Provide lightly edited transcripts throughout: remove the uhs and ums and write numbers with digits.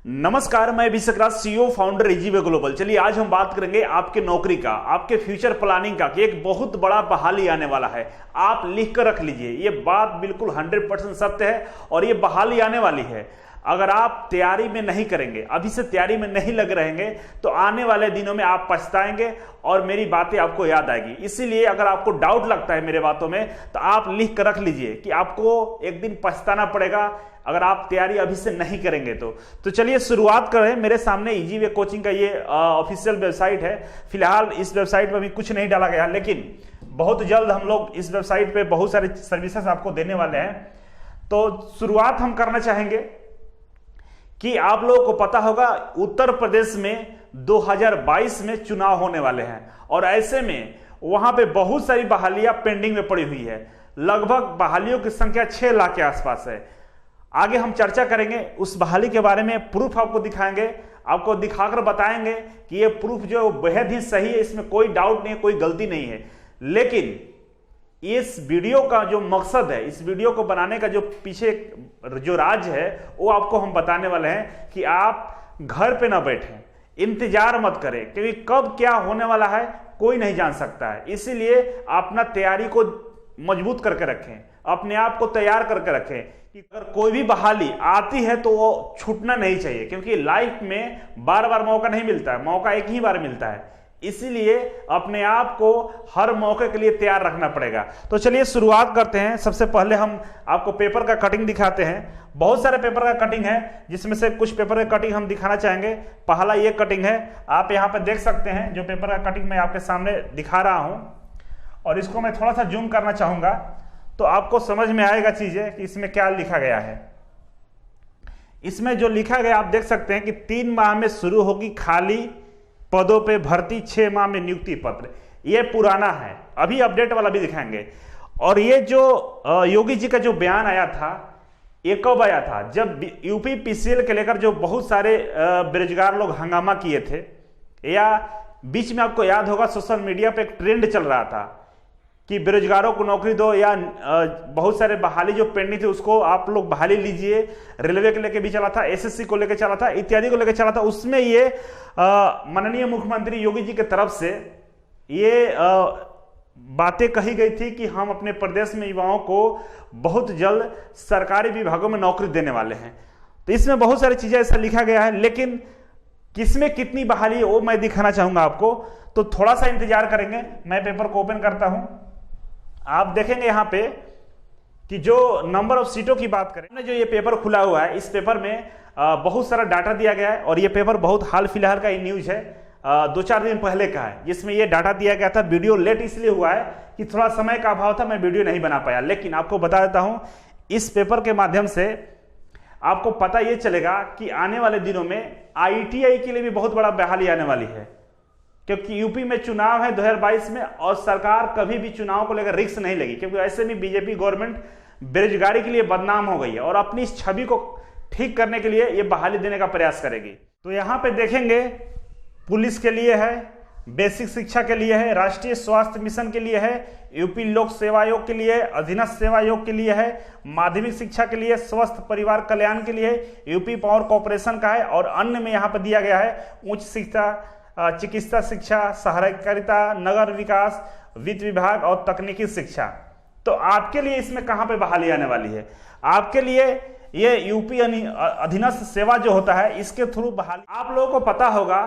नमस्कार, मैं अभिषेक राज, CEO founder इजीवे global. चलिए आज हम बात करेंगे आपके नौकरी का, आपके फ्यूचर प्लानिंग का कि एक बहुत बड़ा बहाली आने वाला है। आप लिख कर रख लीजिए, ये बात बिल्कुल 100% सत्य है और ये बहाली आने वाली है। अगर आप तैयारी में नहीं करेंगे, अभी से तैयारी में नहीं लग रहेंगे तो आने वाले दिनों में आप पछताएंगे और मेरी बातें आपको याद आएगी। इसीलिए अगर आपको डाउट लगता है मेरे बातों में तो आप लिख कर रख लीजिए कि आपको एक दिन पछताना पड़ेगा अगर आप तैयारी अभी से नहीं करेंगे तो चलिए शुरुआत करें। मेरे सामने इजीवे कोचिंग का ये ऑफिशियल वेबसाइट है। फिलहाल इस वेबसाइट पर अभी कुछ नहीं डाला गया, लेकिन बहुत जल्द हम लोग इस वेबसाइट पे बहुत सारे सर्विसेज आपको देने वाले हैं। तो शुरुआत हम करना चाहेंगे कि आप लोगों को पता होगा उत्तर प्रदेश में 2022 में चुनाव होने वाले हैं और ऐसे में वहां पे बहुत सारी बहालियां पेंडिंग में पड़ी हुई है। लगभग बहालियों की संख्या 6 लाख के आसपास है। आगे हम चर्चा करेंगे उस बहाली के बारे में, प्रूफ आपको दिखाएंगे, आपको दिखाकर बताएंगे कि ये प्रूफ जो बेहद ही सही है, इसमें कोई डाउट नहीं है, कोई गलती नहीं है। लेकिन इस वीडियो का जो मकसद है, इस वीडियो को बनाने का जो पीछे जो राज है वो आपको हम बताने वाले हैं कि आप घर पे ना बैठें, इंतजार मत करें, क्योंकि कब क्या होने वाला है कोई नहीं जान सकता है। इसीलिए अपना तैयारी को मजबूत करके रखें, अपने आप को तैयार करके रखें कि अगर कोई भी बहाली आती है तो वो छूटना नहीं चाहिए, क्योंकि लाइफ में बार बार मौका नहीं मिलता है, मौका एक ही बार मिलता है। इसीलिए अपने आप को हर मौके के लिए तैयार रखना पड़ेगा। तो चलिए शुरुआत करते हैं। सबसे पहले हम आपको पेपर का कटिंग दिखाते हैं। बहुत सारे पेपर का कटिंग है, जिसमें से कुछ पेपर का कटिंग हम दिखाना चाहेंगे। पहला ये कटिंग है, आप यहाँ पे देख सकते हैं जो पेपर का कटिंग मैं आपके सामने दिखा रहा हूँ, और इसको मैं थोड़ा सा जूम करना चाहूंगा तो आपको समझ में आएगा चीजें कि इसमें क्या लिखा गया है। इसमें जो लिखा गया आप देख सकते हैं कि 3 माह में शुरू होगी खाली पदों पे भर्ती, 6 माह में नियुक्ति पत्र। ये पुराना है, अभी अपडेट वाला भी दिखाएंगे। और ये जो योगी जी का जो बयान आया था, ये कब आया था? जब यूपी पीसीएल के लेकर जो बहुत सारे बेरोजगार लोग हंगामा किए थे, या बीच में आपको याद होगा सोशल मीडिया पे एक ट्रेंड चल रहा था कि बेरोजगारों को नौकरी दो, या बहुत सारे बहाली जो पेंडिंग थे उसको आप लोग बहाली लीजिए। रेलवे के लेके भी चला था, एसएससी को लेकर चला था, इत्यादि को लेकर चला था। उसमें ये माननीय मुख्यमंत्री योगी जी की तरफ से ये बातें कही गई थी कि हम अपने प्रदेश में युवाओं को बहुत जल्द सरकारी विभागों में नौकरी देने वाले हैं। तो इसमें बहुत सारी चीजें ऐसा लिखा गया है, लेकिन किसमें कितनी बहाली है वो मैं दिखाना चाहूंगा आपको। तो थोड़ा सा इंतजार करेंगे। मैं पेपर को ओपन करता हूं। आप देखेंगे यहाँ पे कि जो नंबर ऑफ सीटों की बात करें, जो ये पेपर खुला हुआ है, इस पेपर में बहुत सारा डाटा दिया गया है। और ये पेपर बहुत हाल फिलहाल का ही न्यूज है, 2-4 दिन पहले का है, जिसमें ये डाटा दिया गया था। वीडियो लेट इसलिए हुआ है कि थोड़ा समय का अभाव था, मैं वीडियो नहीं बना पाया। लेकिन आपको बता देता हूं, इस पेपर के माध्यम से आपको पता ये चलेगा कि आने वाले दिनों में आईटीआई के लिए भी बहुत बड़ा बहाली आने वाली है, क्योंकि यूपी में चुनाव है 2022 में, और सरकार कभी भी चुनाव को लेकर रिस्क नहीं लेगी, क्योंकि ऐसे में बीजेपी गवर्नमेंट बेरोजगारी के लिए बदनाम हो गई है और अपनी इस छवि को ठीक करने के लिए ये बहाली देने का प्रयास करेगी। तो यहाँ पे देखेंगे पुलिस के लिए है, बेसिक शिक्षा के लिए है, राष्ट्रीय स्वास्थ्य मिशन के लिए है, यूपी लोक सेवा आयोग के लिए, अधीनस्थ सेवा आयोग के लिए है, माध्यमिक शिक्षा के लिए, स्वस्थ परिवार कल्याण के लिए, यूपी पावर कॉर्पोरेशन का है, और अन्य में यहाँ पर दिया गया है उच्च शिक्षा, चिकित्सा शिक्षा, सहकारिता, नगर विकास, वित्त विभाग और तकनीकी शिक्षा। तो आपके लिए इसमें कहां पे बहाली आने वाली है? आपके लिए ये यूपी अधीनस्थ सेवा जो होता है, इसके थ्रू बहाली। आप लोगों को पता होगा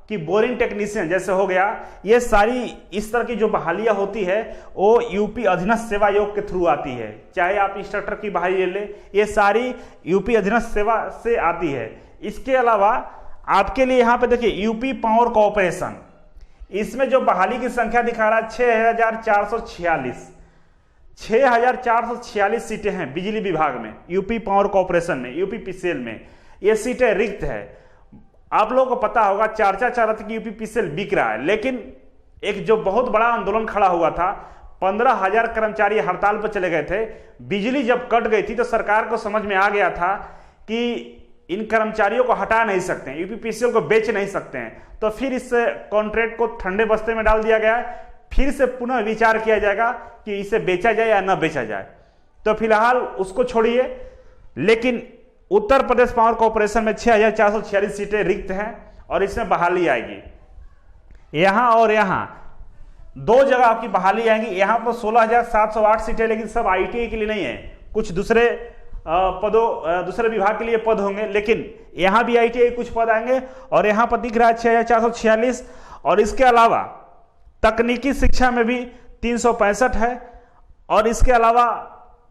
कि बोरिंग टेक्नीशियन जैसे हो गया, ये सारी इस तरह की जो बहालियां होती है वो यूपी अधीनस्थ सेवा आयोग के थ्रू आती है। चाहे आप इंस्ट्रक्टर की बहाली ले ले, ये सारी यूपी अधीनस्थ सेवा से आती है। इसके अलावा आपके लिए यहाँ पे देखिए यूपी पावर कॉर्पोरेशन, इसमें जो बहाली की संख्या दिखा रहा है 6446 सीटें हैं बिजली विभाग में, यूपी पावर कॉर्पोरेशन में, यूपी पीसीएल में। ये सीटें रिक्त है। आप लोगों को पता होगा चर्चा चल रहा था कि यूपी पीसीएल बिक रहा है, लेकिन एक जो बहुत बड़ा आंदोलन खड़ा हुआ था, 15,000 कर्मचारी हड़ताल पर चले गए थे। बिजली जब कट गई थी तो सरकार को समझ में आ गया था कि इन कर्मचारियों को हटा नहीं सकते हैं, यूपी पीसीएल को बेच नहीं सकते हैं। तो फिर इस कॉन्ट्रैक्ट को ठंडे बस्ते में डाल दिया गया है। फिर से पुनः विचार किया जाएगा कि इसे बेचा जाए या न बेचा जाए। तो फिलहाल उसको छोड़िए, लेकिन उत्तर प्रदेश पावर कॉर्पोरेशन में 6446 सीटें रिक्त हैं और इसमें बहाली आएगी। यहां और यहां दो जगह आपकी बहाली आएंगी। यहां पर 16708 सीटें, लेकिन सब आईटीआई के लिए नहीं है, कुछ दूसरे दूसरे विभाग के लिए पद होंगे, लेकिन यहां भी आईटीआई कुछ पद आएंगे। और यहां पर दिख रहा है 6446। और इसके अलावा तकनीकी शिक्षा में भी 365 है। और इसके अलावा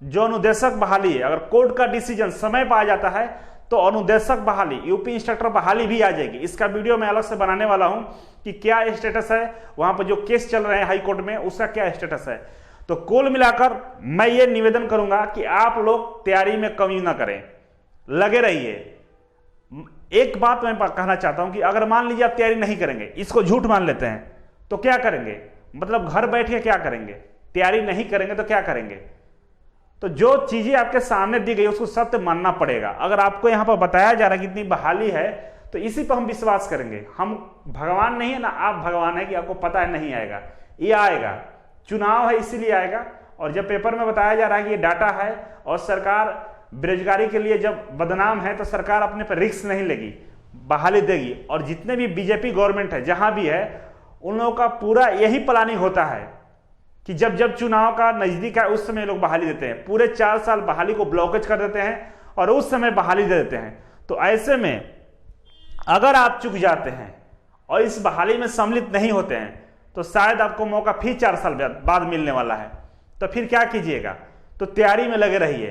जो अनुदेशक बहाली है, अगर कोर्ट का डिसीजन समय पर आ जाता है तो अनुदेशक बहाली, यूपी इंस्ट्रक्टर बहाली भी आ जाएगी। इसका वीडियो मैं अलग से बनाने वाला हूं कि क्या स्टेटस है, वहां पर जो केस चल रहे हैं हाई कोर्ट में उसका क्या स्टेटस है। तो कुल मिलाकर मैं ये निवेदन करूंगा कि आप लोग तैयारी में कमी ना करें, लगे रहिए। एक बात मैं कहना चाहता हूं कि अगर मान लीजिए आप तैयारी नहीं करेंगे, इसको झूठ मान लेते हैं, तो क्या करेंगे? मतलब घर बैठ के क्या करेंगे? तैयारी नहीं करेंगे तो क्या करेंगे? तो जो चीजें आपके सामने दी गई उसको सत्य मानना पड़ेगा। अगर आपको यहां पर बताया जा रहा है कि इतनी बहाली है तो इसी पर हम विश्वास करेंगे। हम भगवान नहीं है ना, आप भगवान है कि आपको पता है नहीं आएगा, ये आएगा। चुनाव है इसीलिए आएगा। और जब पेपर में बताया जा रहा है कि ये डाटा है और सरकार बेरोजगारी के लिए जब बदनाम है तो सरकार अपने पर रिस्क नहीं लेगी, बहाली देगी। और जितने भी बीजेपी गवर्नमेंट है जहां भी है, उन लोगों का पूरा यही प्लानिंग होता है कि जब जब चुनाव का नजदीक है उस समय लोग बहाली देते हैं। पूरे 4 साल बहाली को ब्लॉकेज कर देते हैं और उस समय बहाली दे देते हैं। तो ऐसे में अगर आप चूक जाते हैं और इस बहाली में सम्मिलित नहीं होते हैं तो शायद आपको मौका फिर 4 साल बाद मिलने वाला है। तो फिर क्या कीजिएगा? तो तैयारी में लगे रहिए।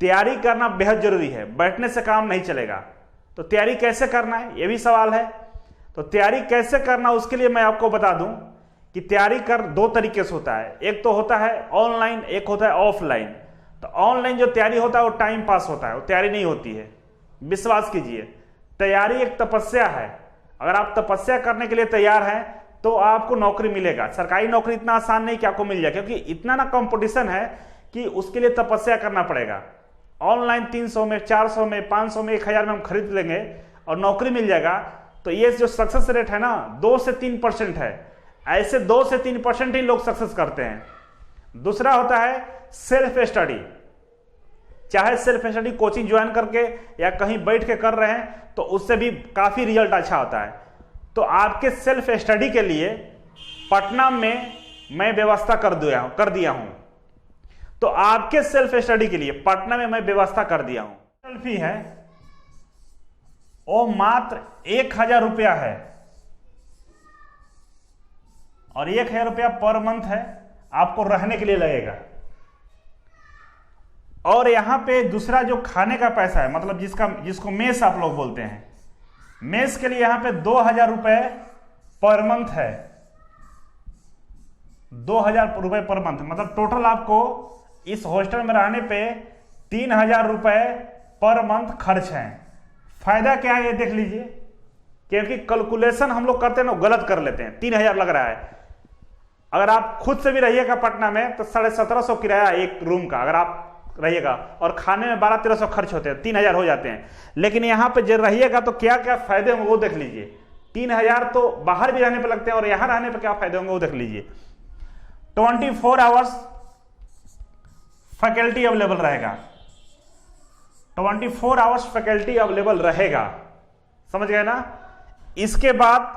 तैयारी करना बेहद जरूरी है, बैठने से काम नहीं चलेगा। तो तैयारी कैसे करना है, यह भी सवाल है। तो तैयारी कैसे करना, उसके लिए मैं आपको बता दूं कि तैयारी कर 2 तरीके से होता है। एक तो होता है ऑनलाइन, एक होता है ऑफलाइन। तो ऑनलाइन जो तैयारी होता है वो टाइम पास होता है, वो तैयारी नहीं होती है। विश्वास कीजिए, तैयारी एक तपस्या है। अगर आप तपस्या करने के लिए तैयार हैं तो आपको नौकरी मिलेगा। सरकारी नौकरी इतना आसान नहीं कि आपको मिल जाए, क्योंकि इतना ना कंपटीशन है कि उसके लिए तपस्या करना पड़ेगा। ऑनलाइन 300 में, 400 में, 500 में, 1000 में हम खरीद लेंगे और नौकरी मिल जाएगा। तो ये जो सक्सेस रेट है ना 2 से 3% है। ऐसे 2 से 3% ही लोग सक्सेस करते हैं। दूसरा होता है सेल्फ स्टडी। चाहे सेल्फ स्टडी कोचिंग ज्वाइन करके या कहीं बैठ के कर रहे हैं तो उससे भी काफी रिजल्ट अच्छा होता है। तो आपके सेल्फ स्टडी के लिए पटना में मैं व्यवस्था कर दिया हूं। तो आपके सेल्फ स्टडी के लिए पटना में मैं व्यवस्था कर दिया हूं। फी है वो मात्र 1000 रुपया है और 1000 रुपया पर मंथ है, आपको रहने के लिए लगेगा। और यहां पे दूसरा जो खाने का पैसा है, मतलब जिसको मेस आप लोग बोलते हैं, मेस के लिए यहां पे 2000 रुपए पर मंथ है। 2000 रुपए पर मंथ, मतलब टोटल आपको इस हॉस्टल में रहने पे 3000 रुपए पर मंथ खर्च है। फायदा क्या है ये देख लीजिए, क्योंकि कैलकुलेशन हम लोग करते हैं ना गलत कर लेते हैं। 3000 लग रहा है, अगर आप खुद से भी रहिएगा पटना में तो 1750 किराया एक रूम का अगर आप रहिएगा, और खाने में 1200-1300 खर्च होते हैं, 3000 हो जाते हैं। लेकिन यहां पे जब रहिएगा तो क्या क्या फायदे होंगे वो देख लीजिए। 3000 तो बाहर भी रहने पे लगते हैं और यहां रहने पे क्या फायदे होंगे वो देख लीजिए। 24 आवर्स फैकल्टी अवेलेबल रहेगा। 24 आवर्स फैकल्टी अवेलेबल रहेगा, समझ गए ना। इसके बाद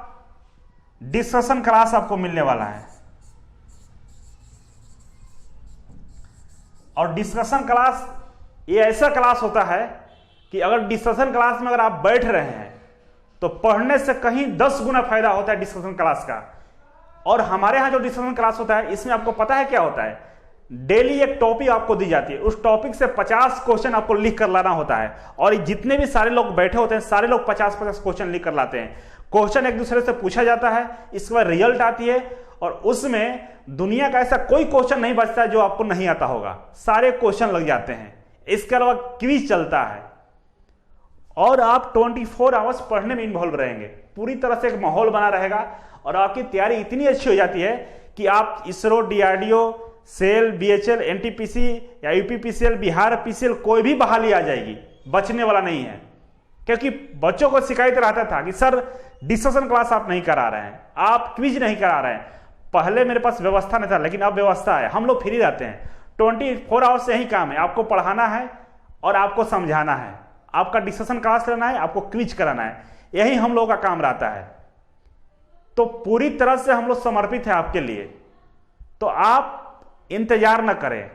डिस्कशन क्लास आपको मिलने वाला है। और डिस्कशन क्लास ये ऐसा क्लास होता है कि अगर डिस्कशन क्लास में अगर आप बैठ रहे हैं तो पढ़ने से कहीं 10 गुना फायदा होता है डिस्कशन क्लास का। और हमारे यहां जो डिस्कशन क्लास होता है इसमें आपको पता है क्या होता है, डेली एक टॉपिक आपको दी जाती है, उस टॉपिक से 50 क्वेश्चन आपको लिख कर लाना होता है। और जितने भी सारे लोग बैठे होते हैं सारे लोग 50-50 क्वेश्चन लिख कर लाते हैं। क्वेश्चन एक दूसरे से पूछा जाता है, इसके बाद रिजल्ट आती है और उसमें दुनिया का ऐसा कोई क्वेश्चन नहीं बचता जो आपको नहीं आता होगा, सारे क्वेश्चन लग जाते हैं। इसके अलावा क्विज चलता है और आप 24 आवर्स पढ़ने में इन्वॉल्व रहेंगे। पूरी तरह से एक माहौल बना रहेगा और आपकी तैयारी इतनी अच्छी हो जाती है कि आप ISRO, DRDO, SAIL, BHEL, NTPC या यूपीपीसीएल, बिहार पीसीएल कोई भी बहाली आ जाएगी, बचने वाला नहीं है। क्योंकि बच्चों को शिकायत रहता था कि सर डिस्कशन क्लास आप नहीं करा रहे हैं, आप क्विज नहीं करा रहे हैं। पहले मेरे पास व्यवस्था नहीं था, लेकिन अब व्यवस्था है, हम लोग फ्री रहते हैं। 24 आवर्स से यही काम है, आपको पढ़ाना है और आपको समझाना है। आपका डिस्कशन क्लास लेना है, आपको क्विज कराना है, यही हम लोगों का काम रहता है। तो पूरी तरह से हम लोग समर्पित हैं आपके लिए, तो आप इंतजार न करें।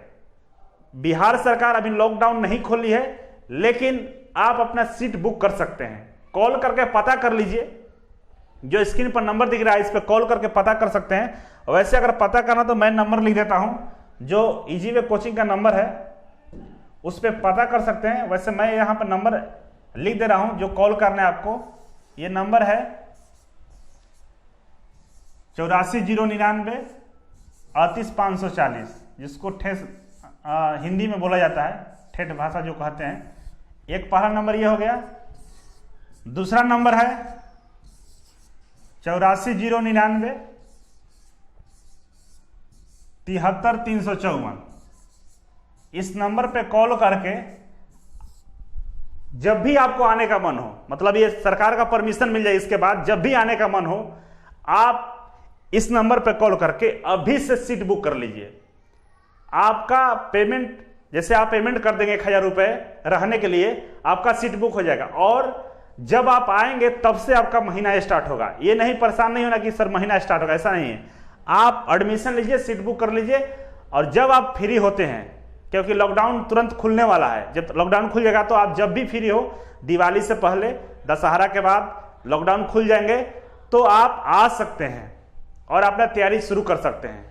बिहार सरकार अभी लॉकडाउन नहीं खोली है, लेकिन आप अपना सीट बुक कर सकते हैं। कॉल करके पता कर लीजिए, जो स्क्रीन पर नंबर दिख रहा है इस पर कॉल करके पता कर सकते हैं। वैसे अगर पता करना तो मैं नंबर लिख देता हूं, जो इजी वे कोचिंग का नंबर है उस पर पता कर सकते हैं। वैसे मैं यहां पर नंबर लिख दे रहा हूं जो कॉल करना है आपको। ये नंबर है 8409 38540, जिसको हिंदी में बोला जाता है, ठेठ भाषा जो कहते हैं। एक पहला नंबर ये हो गया। दूसरा नंबर है 8409 73354। इस नंबर पे कॉल करके जब भी आपको आने का मन हो, मतलब ये सरकार का परमिशन मिल जाए, इसके बाद जब भी आने का मन हो आप इस नंबर पे कॉल करके अभी से सीट बुक कर लीजिए। आपका पेमेंट, जैसे आप पेमेंट कर देंगे 1000 रुपए रहने के लिए, आपका सीट बुक हो जाएगा। और जब आप आएंगे तब से आपका महीना स्टार्ट होगा। ये नहीं, परेशान नहीं होना कि सर महीना स्टार्ट होगा, ऐसा नहीं है। आप एडमिशन लीजिए, सीट बुक कर लीजिए, और जब आप फ्री होते हैं, क्योंकि लॉकडाउन तुरंत खुलने वाला है, जब लॉकडाउन खुल जाएगा तो आप जब भी फ्री हो, दिवाली से पहले, दशहरा के बाद लॉकडाउन खुल जाएंगे, तो आप आ सकते हैं और अपना तैयारी शुरू कर सकते हैं।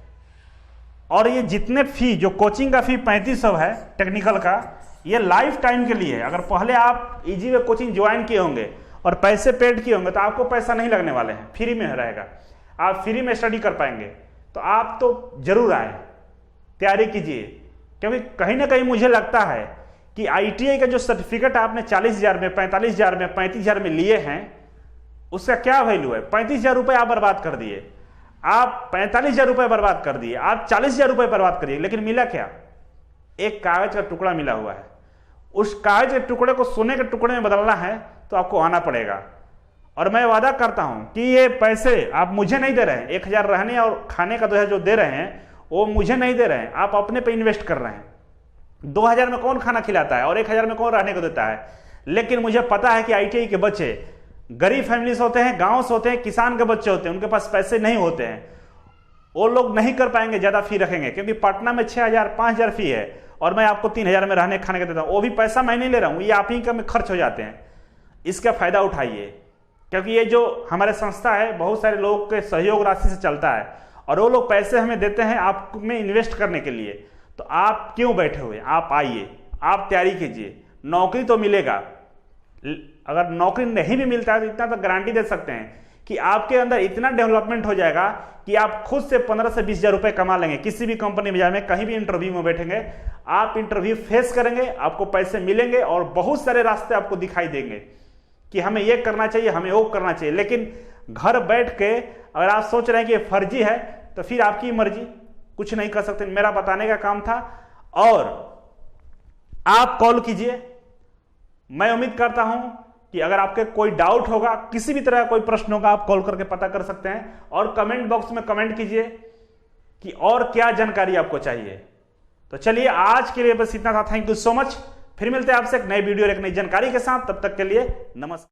और ये जितने फी, जो कोचिंग का फी 3500 है टेक्निकल का, ये लाइफ टाइम के लिए है। अगर पहले आप इजी वे कोचिंग ज्वाइन किए होंगे और पैसे पेड किए होंगे तो आपको पैसा नहीं लगने वाले हैं, फ्री में रहेगा, आप फ्री में स्टडी कर पाएंगे। तो आप तो जरूर आए, तैयारी कीजिए, क्योंकि कहीं ना कहीं मुझे लगता है कि ITI का जो सर्टिफिकेट आपने 40,000 में, 45,000 में, 35,000 में लिए हैं, उसका क्या वैल्यू है? 35,000 रुपये आप बर्बाद कर दिए, आप 45,000 रुपये बर्बाद कर दिए, आप 40,000 रुपये बर्बाद करिए, लेकिन मिला क्या? एक कागज का टुकड़ा मिला हुआ है। उस कागज के टुकड़े को सोने के टुकड़े में बदलना है तो आपको आना पड़ेगा। और मैं वादा करता हूं कि ये पैसे आप मुझे नहीं दे रहे हैं, 1,000 रहने और खाने का जो दे रहे हैं वो मुझे नहीं दे रहे हैं, आप अपने पे इन्वेस्ट कर रहे हैं। 2,000 में कौन खाना खिलाता है और 1,000 में कौन रहने को देता है? लेकिन मुझे पता है कि ITI के बच्चे गरीब फैमिली से होते हैं, गांव से होते हैं, किसान के बच्चे होते हैं, उनके पास पैसे नहीं होते हैं, वो लोग नहीं कर पाएंगे, ज्यादा फी रखेंगे, क्योंकि पटना में 6,000 5,000 फी है और मैं आपको 3,000 में रहने खाने का देता हूं। वो भी पैसा मैं नहीं ले रहा हूं, ये आप ही का में खर्च हो जाते हैं। इसका फायदा उठाइए, क्योंकि ये जो हमारे संस्था है बहुत सारे लोगों के सहयोग राशि से चलता है और वो लोग पैसे हमें देते हैं आप में इन्वेस्ट करने के लिए। तो आप क्यों बैठे हुए? आप आइए, आप तैयारी कीजिए, नौकरी तो मिलेगा। अगर नौकरी नहीं भी मिलता है तो इतना तो गारंटी दे सकते हैं कि आपके अंदर इतना डेवलपमेंट हो जाएगा कि आप खुद से 15 से 20,000 रुपये कमा लेंगे। किसी भी कंपनी में जाए, कहीं भी इंटरव्यू में बैठेंगे, आप इंटरव्यू फेस करेंगे, आपको पैसे मिलेंगे और बहुत सारे रास्ते आपको दिखाई देंगे कि हमें ये करना चाहिए, हमें वो करना चाहिए। लेकिन घर बैठ के अगर आप सोच रहे हैं कि ये फर्जी है तो फिर आपकी मर्जी, कुछ नहीं कर सकते। मेरा बताने का काम था और आप कॉल कीजिए। मैं उम्मीद करता हूं कि अगर आपके कोई डाउट होगा, किसी भी तरह का कोई प्रश्न होगा, आप कॉल करके पता कर सकते हैं और कमेंट बॉक्स में कमेंट कीजिए कि और क्या जानकारी आपको चाहिए। तो चलिए आज के लिए बस इतना था। Thank you so much. फिर मिलते हैं आपसे एक नई वीडियो और एक नई जानकारी के साथ। तब तक के लिए नमस्कार।